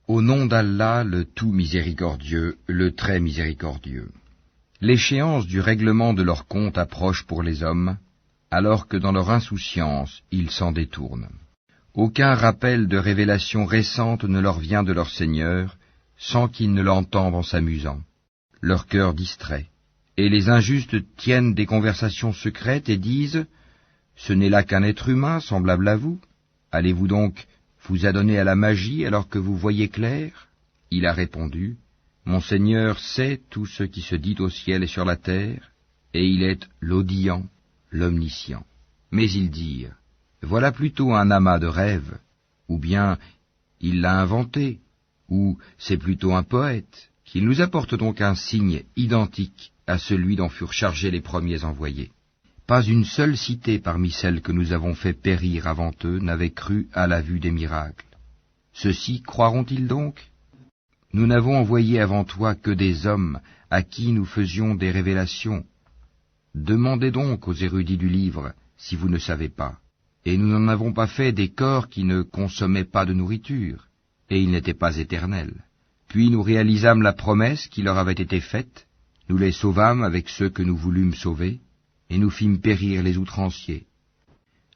Au nom d'Allah, le tout miséricordieux, le très miséricordieux. L'échéance du règlement de leur compte approche pour les hommes, alors que dans leur insouciance, ils s'en détournent. Aucun rappel de révélation récente ne leur vient de leur Seigneur, sans qu'ils ne l'entendent en s'amusant, leur cœur distrait. Et les injustes tiennent des conversations secrètes et disent « Ce n'est là qu'un être humain semblable à vous. Allez-vous donc vous adonner à la magie alors que vous voyez clair ?» Il a répondu « Mon Seigneur sait tout ce qui se dit au ciel et sur la terre, et il est l'audient, l'omniscient. » Mais ils dirent « Voilà plutôt un amas de rêves, ou bien il l'a inventé, ou c'est plutôt un poète, qu'il nous apporte donc un signe identique à celui dont furent chargés les premiers envoyés. » Pas une seule cité parmi celles que nous avons fait périr avant eux n'avait cru à la vue des miracles. Ceux-ci croiront-ils donc? Nous n'avons envoyé avant toi que des hommes à qui nous faisions des révélations. Demandez donc aux érudits du livre si vous ne savez pas. Et nous n'en avons pas fait des corps qui ne consommaient pas de nourriture, et ils n'étaient pas éternels. Puis nous réalisâmes la promesse qui leur avait été faite, nous les sauvâmes avec ceux que nous voulûmes sauver, et nous fîmes périr les outranciers.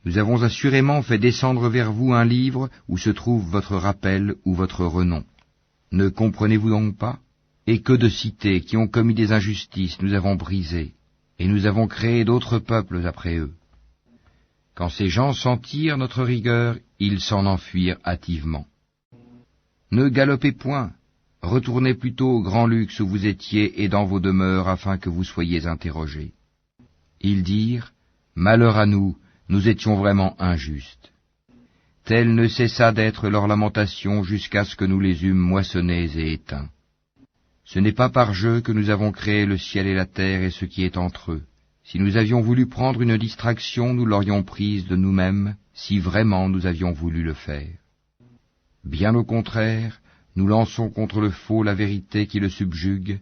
Nous avons assurément fait descendre vers vous un livre où se trouve votre rappel ou votre renom. Ne comprenez-vous donc pas? Et que de cités qui ont commis des injustices nous avons brisées, et nous avons créé d'autres peuples après eux. Quand ces gens sentirent notre rigueur, ils s'en enfuirent hâtivement. Ne galopez point, retournez plutôt au grand luxe où vous étiez et dans vos demeures afin que vous soyez interrogés. Ils dirent, « Malheur à nous, nous étions vraiment injustes. » Telle ne cessa d'être leur lamentation jusqu'à ce que nous les eûmes moissonnés et éteints. Ce n'est pas par jeu que nous avons créé le ciel et la terre et ce qui est entre eux. Si nous avions voulu prendre une distraction, nous l'aurions prise de nous-mêmes, si vraiment nous avions voulu le faire. Bien au contraire, nous lançons contre le faux la vérité qui le subjugue,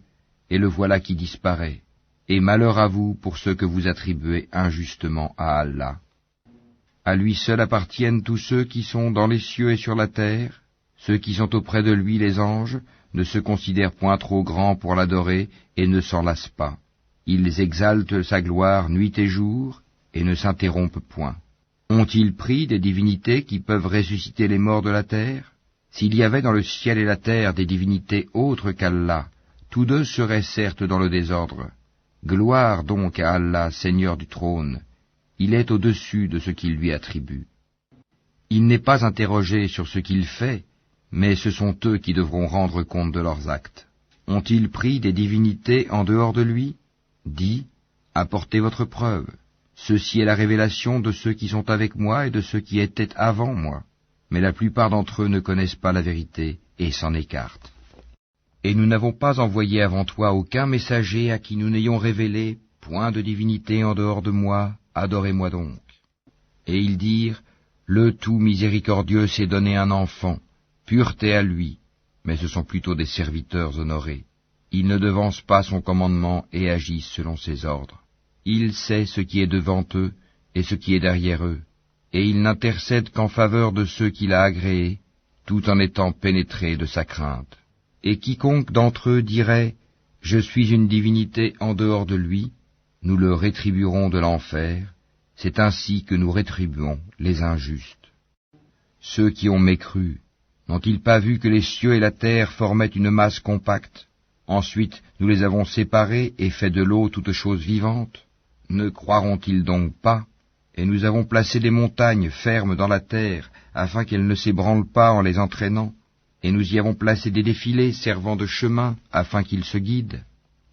et le voilà qui disparaît. Et malheur à vous pour ceux que vous attribuez injustement à Allah. À lui seul appartiennent tous ceux qui sont dans les cieux et sur la terre. Ceux qui sont auprès de lui, les anges, ne se considèrent point trop grands pour l'adorer et ne s'en lassent pas. Ils exaltent sa gloire nuit et jour et ne s'interrompent point. Ont-ils pris des divinités qui peuvent ressusciter les morts de la terre? S'il y avait dans le ciel et la terre des divinités autres qu'Allah, tous deux seraient certes dans le désordre. Gloire donc à Allah, Seigneur du trône, il est au-dessus de ce qu'il lui attribue. Il n'est pas interrogé sur ce qu'il fait, mais ce sont eux qui devront rendre compte de leurs actes. Ont-ils pris des divinités en dehors de lui? Dis, apportez votre preuve. Ceci est la révélation de ceux qui sont avec moi et de ceux qui étaient avant moi. Mais la plupart d'entre eux ne connaissent pas la vérité et s'en écartent. Et nous n'avons pas envoyé avant toi aucun messager à qui nous n'ayons révélé point de divinité en dehors de moi, adorez-moi donc. Et ils dirent, le tout miséricordieux s'est donné un enfant, pureté à lui, mais ce sont plutôt des serviteurs honorés. Ils ne devancent pas son commandement et agissent selon ses ordres. Il sait ce qui est devant eux et ce qui est derrière eux, et il n'intercède qu'en faveur de ceux qu'il a agréés, tout en étant pénétré de sa crainte. Et quiconque d'entre eux dirait « Je suis une divinité en dehors de lui », nous le rétribuerons de l'enfer, c'est ainsi que nous rétribuons les injustes. Ceux qui ont mécru, n'ont-ils pas vu que les cieux et la terre formaient une masse compacte? Ensuite nous les avons séparés et fait de l'eau toute chose vivante. Ne croiront-ils donc pas? Et nous avons placé des montagnes fermes dans la terre, afin qu'elles ne s'ébranlent pas en les entraînant. Et nous y avons placé des défilés servant de chemin, afin qu'ils se guident.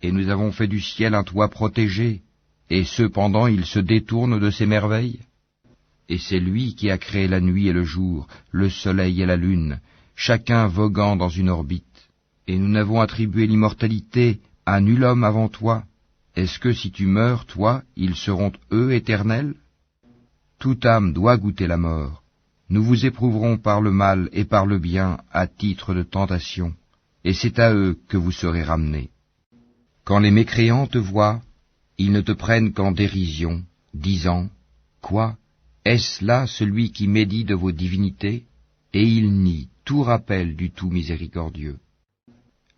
Et nous avons fait du ciel un toit protégé, et cependant il se détourne de ces merveilles. Et c'est lui qui a créé la nuit et le jour, le soleil et la lune, chacun voguant dans une orbite. Et nous n'avons attribué l'immortalité à nul homme avant toi. Est-ce que si tu meurs, toi, ils seront eux éternels? Toute âme doit goûter la mort. Nous vous éprouverons par le mal et par le bien à titre de tentation, et c'est à eux que vous serez ramenés. Quand les mécréants te voient, ils ne te prennent qu'en dérision, disant « Quoi? Est-ce là celui qui médit de vos divinités ?» Et ils nient, tout rappel du tout miséricordieux.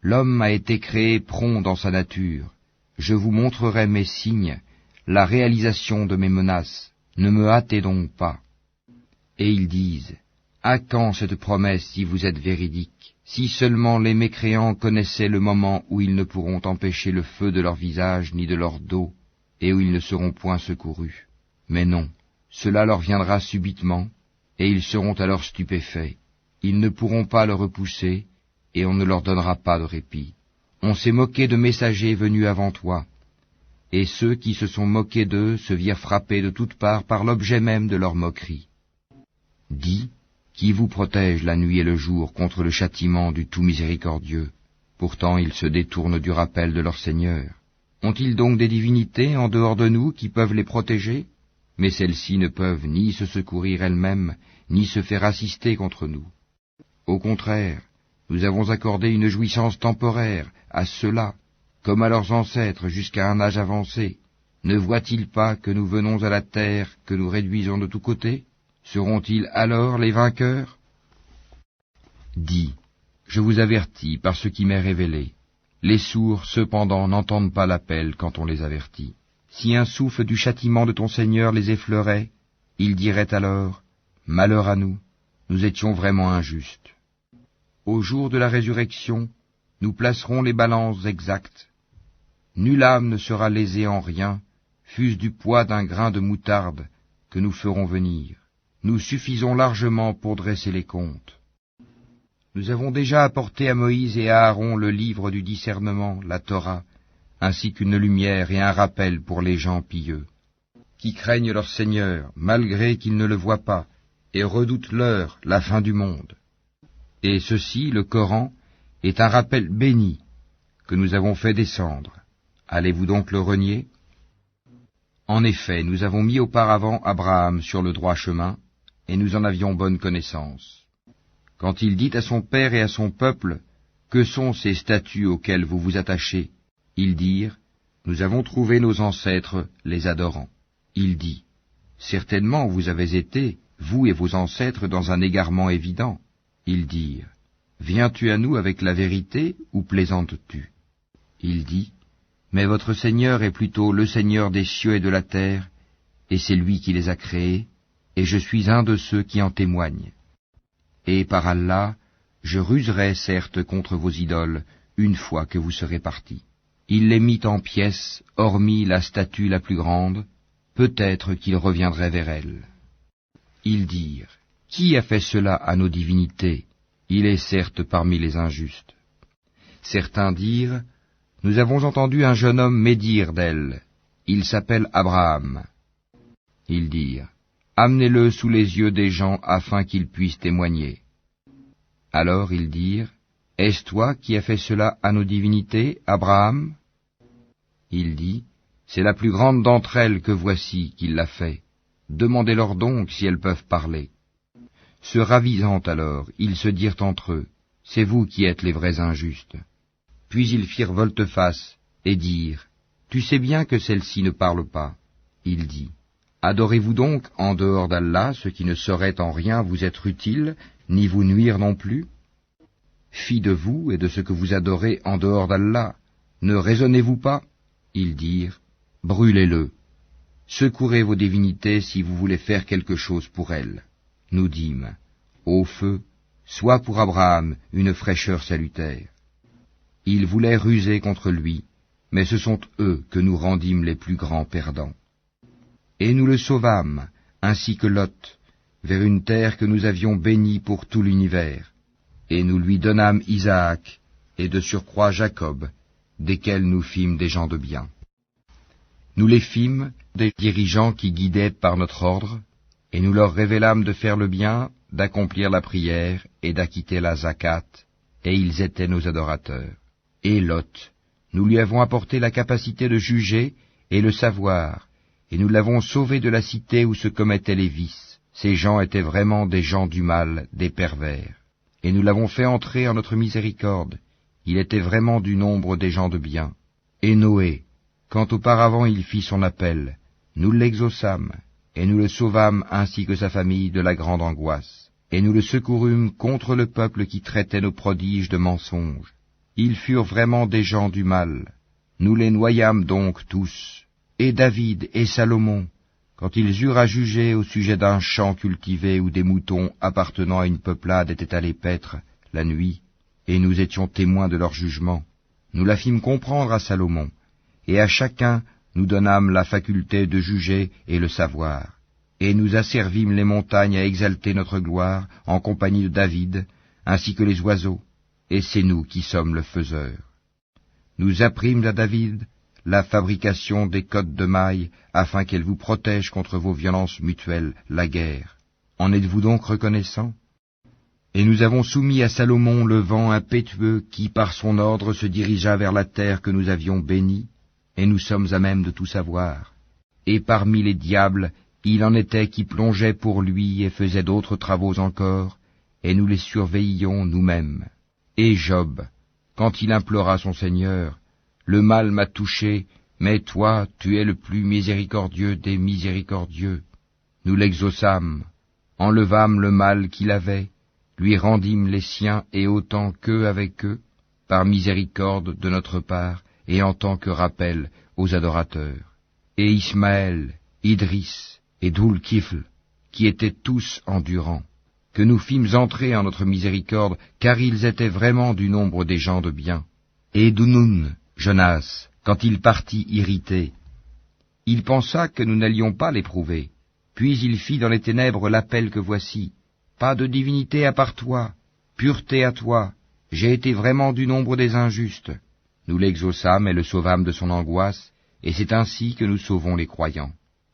L'homme a été créé prompt dans sa nature. Je vous montrerai mes signes, la réalisation de mes menaces. Ne me hâtez donc pas. Et ils disent, à quand cette promesse si vous êtes véridique? Si seulement les mécréants connaissaient le moment où ils ne pourront empêcher le feu de leur visage ni de leur dos, et où ils ne seront point secourus. Mais non, cela leur viendra subitement, et ils seront alors stupéfaits. Ils ne pourront pas le repousser, et on ne leur donnera pas de répit. On s'est moqué de messagers venus avant toi, et ceux qui se sont moqués d'eux se virent frappés de toutes parts par l'objet même de leur moquerie. Dis, qui vous protège la nuit et le jour contre le châtiment du tout miséricordieux? Pourtant ils se détournent du rappel de leur Seigneur. Ont-ils donc des divinités en dehors de nous qui peuvent les protéger? Mais celles-ci ne peuvent ni se secourir elles-mêmes, ni se faire assister contre nous. Au contraire, nous avons accordé une jouissance temporaire à ceux-là, comme à leurs ancêtres jusqu'à un âge avancé. Ne voient-ils pas que nous venons à la terre, que nous réduisons de tous côtés? Seront-ils alors les vainqueurs? Dis, je vous avertis par ce qui m'est révélé. Les sourds, cependant, n'entendent pas l'appel quand on les avertit. Si un souffle du châtiment de ton Seigneur les effleurait, ils diraient alors, malheur à nous, nous étions vraiment injustes. Au jour de la résurrection, nous placerons les balances exactes. Nulle âme ne sera lésée en rien, fût-ce du poids d'un grain de moutarde que nous ferons venir. Nous suffisons largement pour dresser les comptes. Nous avons déjà apporté à Moïse et à Aaron le livre du discernement, la Torah, ainsi qu'une lumière et un rappel pour les gens pieux, qui craignent leur Seigneur, malgré qu'ils ne le voient pas, et redoutent l'heure, la fin du monde. Et ceci, le Coran, est un rappel béni que nous avons fait descendre. Allez-vous donc le renier? En effet, nous avons mis auparavant Abraham sur le droit chemin, et nous en avions bonne connaissance. Quand il dit à son père et à son peuple, « Que sont ces statues auxquelles vous vous attachez ?» Ils dirent, « Nous avons trouvé nos ancêtres les adorant. » Il dit, « Certainement vous avez été, vous et vos ancêtres, dans un égarement évident. » Ils dirent, « Viens-tu à nous avec la vérité ou plaisantes-tu » Il dit, « Mais votre Seigneur est plutôt le Seigneur des cieux et de la terre, et c'est lui qui les a créés, et je suis un de ceux qui en témoignent. Et par Allah, je ruserai certes contre vos idoles, une fois que vous serez partis. » Il les mit en pièces, hormis la statue la plus grande, peut-être qu'il reviendrait vers elle. Ils dirent, « Qui a fait cela à nos divinités? Il est certes parmi les injustes. » Certains dirent, « Nous avons entendu un jeune homme médire d'elle. Il s'appelle Abraham. » Ils dirent, « Amenez-le sous les yeux des gens afin qu'ils puissent témoigner. » Alors ils dirent, « Est-ce toi qui as fait cela à nos divinités, Abraham ?» Il dit, « C'est la plus grande d'entre elles que voici qui l'a fait. Demandez-leur donc si elles peuvent parler. » Se ravisant alors, ils se dirent entre eux, « C'est vous qui êtes les vrais injustes. » Puis ils firent volte-face et dirent, « Tu sais bien que celle-ci ne parle pas. » Il dit, « Adorez-vous donc en dehors d'Allah ce qui ne saurait en rien vous être utile, ni vous nuire non plus? Fi de vous et de ce que vous adorez en dehors d'Allah, ne raisonnez-vous pas? » Ils dirent, « Brûlez-le. Secourez vos divinités si vous voulez faire quelque chose pour elles. » Nous dîmes, « Ô feu, sois pour Abraham une fraîcheur salutaire. » Ils voulaient ruser contre lui, mais ce sont eux que nous rendîmes les plus grands perdants. Et nous le sauvâmes, ainsi que Lot, vers une terre que nous avions bénie pour tout l'univers, et nous lui donnâmes Isaac, et de surcroît Jacob, desquels nous fîmes des gens de bien. Nous les fîmes des dirigeants qui guidaient par notre ordre, et nous leur révélâmes de faire le bien, d'accomplir la prière et d'acquitter la zakat, et ils étaient nos adorateurs. Et Lot, nous lui avons apporté la capacité de juger et le savoir, et nous l'avons sauvé de la cité où se commettaient les vices. Ces gens étaient vraiment des gens du mal, des pervers. Et nous l'avons fait entrer en notre miséricorde. Il était vraiment du nombre des gens de bien. Et Noé, quand auparavant il fit son appel, nous l'exaucâmes, et nous le sauvâmes ainsi que sa famille de la grande angoisse. et nous le secourûmes contre le peuple qui traitait nos prodiges de mensonges. Ils furent vraiment des gens du mal. Nous les noyâmes donc tous, et David et Salomon, quand ils eurent à juger au sujet d'un champ cultivé où des moutons appartenant à une peuplade étaient allés paître la nuit, et nous étions témoins de leur jugement. Nous la fîmes comprendre à Salomon, et à chacun nous donnâmes la faculté de juger et le savoir. Et nous asservîmes les montagnes à exalter notre gloire en compagnie de David, ainsi que les oiseaux, et c'est nous qui sommes le faiseur. Nous apprîmes à David la fabrication des cottes de mailles, afin qu'elles vous protègent contre vos violences mutuelles, la guerre. En êtes-vous donc reconnaissants? Et nous avons soumis à Salomon le vent impétueux qui, par son ordre, se dirigea vers la terre que nous avions bénie, et nous sommes à même de tout savoir. Et parmi les diables, il en était qui plongeaient pour lui et faisaient d'autres travaux encore, et nous les surveillions nous-mêmes. Et Job, quand il implora son Seigneur, « Le mal m'a touché, mais toi, tu es le plus miséricordieux des miséricordieux. » Nous l'exaucâmes, enlevâmes le mal qu'il avait, lui rendîmes les siens et autant qu'eux avec eux, par miséricorde de notre part, et en tant que rappel aux adorateurs. Et Ismaël, Idris et Dhul-Kifl, qui étaient tous endurants, que nous fîmes entrer en notre miséricorde, car ils étaient vraiment du nombre des gens de bien. Et Dounoun, Jonas, quand il partit irrité, il pensa que nous n'allions pas l'éprouver. Puis il fit dans les ténèbres l'appel que voici. Pas de divinité à part toi, pureté à toi, j'ai été vraiment du nombre des injustes. Nous l'exaucâmes et le sauvâmes de son angoisse, et c'est ainsi que nous sauvons les croyants.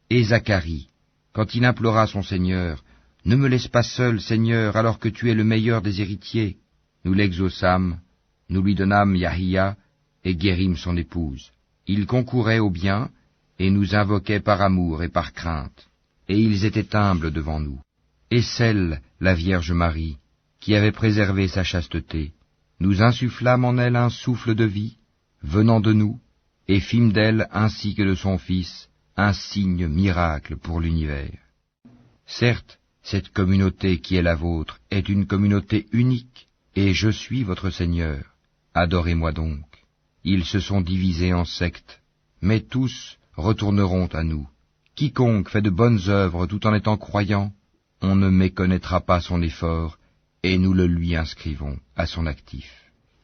Et Zacharie, quand il implora son Seigneur, « Ne me laisse pas seul, Seigneur, alors que tu es le meilleur des héritiers. » Nous l'exaucâmes, nous lui donnâmes Yahia, et guérîmes son épouse. Ils concouraient au bien, et nous invoquaient par amour et par crainte, et ils étaient humbles devant nous. Et celle, la Vierge Marie, qui avait préservé sa chasteté, nous insufflâmes en elle un souffle de vie, venant de nous, et fîmes d'elle, ainsi que de son Fils, un signe miracle pour l'univers. Certes, cette communauté qui est la vôtre est une communauté unique, et je suis votre Seigneur. Adorez-moi donc. Ils se sont divisés en sectes, mais tous retourneront à nous. Quiconque fait de bonnes œuvres tout en étant croyant, on ne méconnaîtra pas son effort, et nous le lui inscrivons à son actif.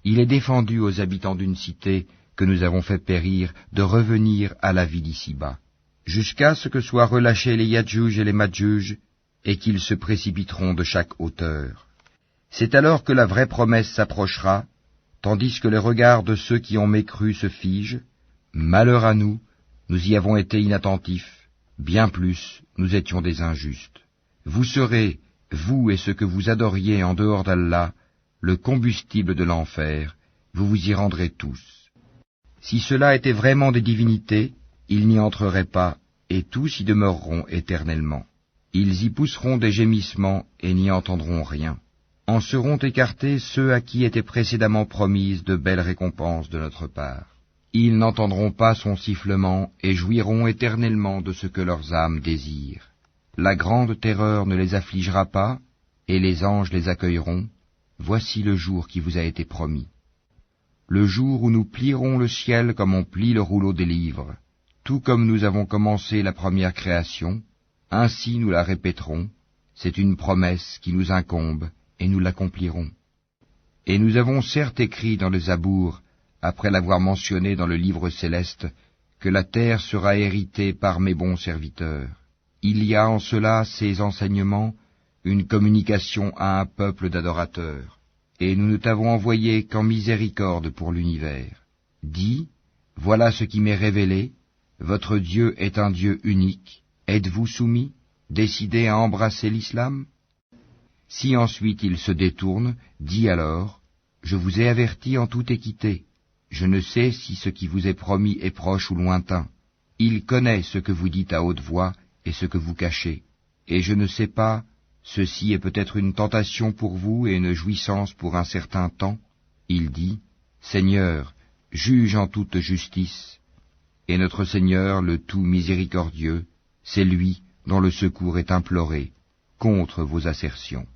Il est défendu aux habitants d'une cité que nous avons fait périr de revenir à la vie d'ici-bas, jusqu'à ce que soient relâchés les Yadjuj et les Madjuj, et qu'ils se précipiteront de chaque hauteur. C'est alors que la vraie promesse s'approchera, tandis que les regards de ceux qui ont mécru se figent. Malheur à nous, nous y avons été inattentifs, bien plus, nous étions des injustes. Vous serez, vous et ceux que vous adoriez en dehors d'Allah, le combustible de l'enfer, vous vous y rendrez tous. Si cela était vraiment des divinités, ils n'y entreraient pas, et tous y demeureront éternellement. Ils y pousseront des gémissements et n'y entendront rien. En seront écartés ceux à qui étaient précédemment promises de belles récompenses de notre part. Ils n'entendront pas son sifflement et jouiront éternellement de ce que leurs âmes désirent. La grande terreur ne les affligera pas, et les anges les accueilleront. Voici le jour qui vous a été promis. Le jour où nous plierons le ciel comme on plie le rouleau des livres. Tout comme nous avons commencé la première création, ainsi nous la répéterons. C'est une promesse qui nous incombe, et nous l'accomplirons. Et nous avons certes écrit dans le Zabour, après l'avoir mentionné dans le livre céleste, que la terre sera héritée par mes bons serviteurs. Il y a en cela, ces enseignements, une communication à un peuple d'adorateurs, et nous ne t'avons envoyé qu'en miséricorde pour l'univers. Dis, voilà ce qui m'est révélé, votre Dieu est un Dieu unique, êtes-vous soumis, décidés à embrasser l'islam? Si ensuite il se détourne, dis alors, je vous ai averti en toute équité, je ne sais si ce qui vous est promis est proche ou lointain. Il connaît ce que vous dites à haute voix et ce que vous cachez. Et je ne sais pas, ceci est peut-être une tentation pour vous et une jouissance pour un certain temps. Il dit, Seigneur, juge en toute justice. Et notre Seigneur, le tout miséricordieux, c'est lui dont le secours est imploré contre vos assertions.